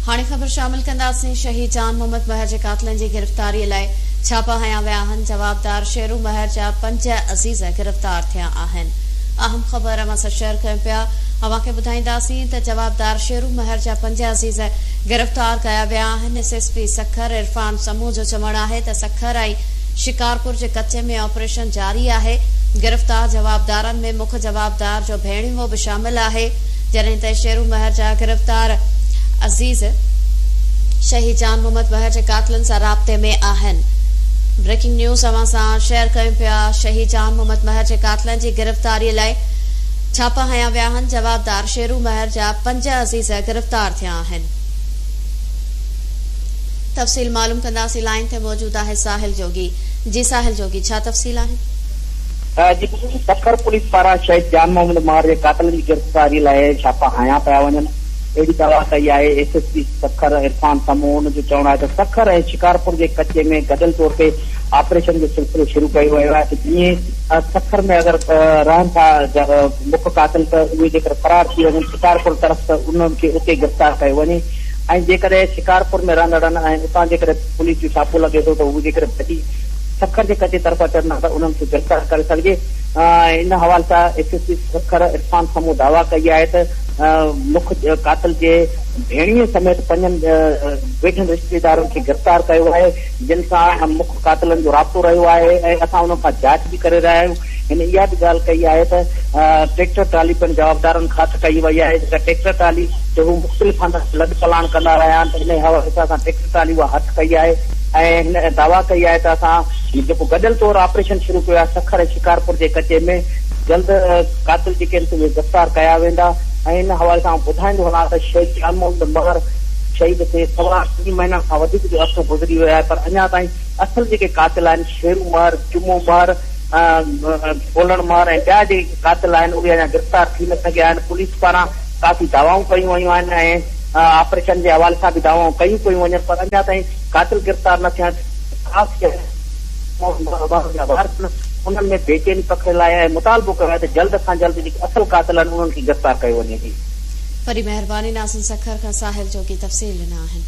हाणे ख़बर शामिल कंदासीं। शहीद जान मोहम्मद महर जे कातिलनि जी गिरफ़्तारीअ लाइ छापा हया विया आहिनि। जवाबदार शेरू महर जा 5 अज़ीज़ गिरफ़्तार थिया आहिनि। अहम ख़बर असां सां शेयर कयूं पिया। अवां खे ॿुधाईंदासीं त जवाबदार शेरू महर जा 5 अज़ीज़ गिरफ़्तार कया विया आहिनि। SSP सखर इरफान समूह जो चवणु आहे त सखर ऐं शिकारपुर जे कचे में ऑपरेशन जारी आहे। गिरफ़्तार जवाबदारनि में मुख्य जवाबदार जो भेणीवो बि शामिल आहे, जॾहिं त शेरू महर जा गिरफ़्तार अज़ीज़ शहीद जान मोहम्मद महर जे कातिलनि सां राब्ते में आहिनि। ब्रेकिंग न्यूज़ अवां सां शेयर कयूं पिया। शहीद जान मोहम्मद महर जे कातिलनि जी गिरफ़्तारीअ लाइ छापा हया विया आहिनि। जवाबदार शेरू महर जा 5 अज़ीज़ गिरफ़्तार थिया आहिनि। तफ़सील मालूम कंदासीं। लाइन ते मौजूद आहे साहिल जोगी। जी साहिल जोगी, छा तफ़सील आहिनि? सखर पुलिस पारां शहीद जान मोहम्मद महर जे कातिलनि जी गिरफ़्तारी लाइ छापा हया पिया वञनि। अहिड़ी दावा कई आहे SSP सखर इरफान समूह। उनजो चवणु आहे त सखर ऐं शिकारपुर जे कचे में गॾियल तौर ते ऑपरेशन जो सिलसिलो शुरू कयो वियो आहे। जीअं सखर में अगरि रहनि था मुख्य कातिल त उहे जेकर फरार थी वञनि शिकारपुर तरफ़ त उन्हनि खे उते गिरफ़्तार कयो वञे। ऐं जेकॾहिं शिकारपुर में रहंदड़नि ऐं उतां जेकर पुलिस जो छापो लॻे थो त उहे जेकर भॼी सखर जे कचे तरफ़ अचनि था त उन्हनि खे गिरफ़्तार करे सघिजे। इन हवाले सां SSP सखर इरफान समूह दावा कई आहे त मुख्य कातिल जे भेणीअ समेत 5 वेठल रिश्तेदारनि खे गिरफ़्तार कयो आहे, जिन सां मुख्य कातिलनि जो राब्तो रहियो आहे ऐं असां उन खां जांच बि करे रहिया आहियूं। हिन इहा बि ॻाल्हि कई आहे त ट्रैक्टर ट्राली पिणु जवाबदारनि खां हथ कई वई आहे। जेका ट्रैक्टर ट्राली जो हू मुख़्तलिफ़ हंध लॾ पलाण कंदा रहिया आहिनि, त इन हवाले सां असां ट्रैक्टर ट्राली उहा हथ कई आहे ऐं हिन दावा कई आहे त असां जेको गॾियल तौर ऑपरेशन शुरू कयो आहे सखर ऐं शिकारपुर जे कचे में, जल्द कातिल जेके आहिनि उहे गिरफ़्तार कया वेंदा। ऐं इन हवाले सां ॿुधाईंदो वञा त शहीद जान मोहम्मद महर शहीद थे 3.5 महीना खां वधीक जो अर्सो गुज़री वियो आहे, पर अञा ताईं असुल जेके कातिल आहिनि शेरू महर, जुमो महर, कोलण महर ऐं ॿिया जेके कातिल आहिनि उहे अञा गिरफ़्तार थी न सघिया आहिनि। पुलिस पारां काफ़ी दावाऊं कयूं वयूं आहिनि ऐं ऑपरेशन जे हवाले सां बि दावाऊं कयूं पियूं वञनि, पर अञा ताईं कातिल गिरफ़्तार न थिया। उन्हनि में बेचैनी पकड़ियल आहे ऐं मुतालबो कयो आहे त जल्द खां जल्द जेके असल कातिल आहिनि उन्हनि खे गिरफ़्तार कयो वञे। वरी महिरबानी नाज़रीन, सखर खां साहिल जोगी तफ़सील ॾिना आहिनि।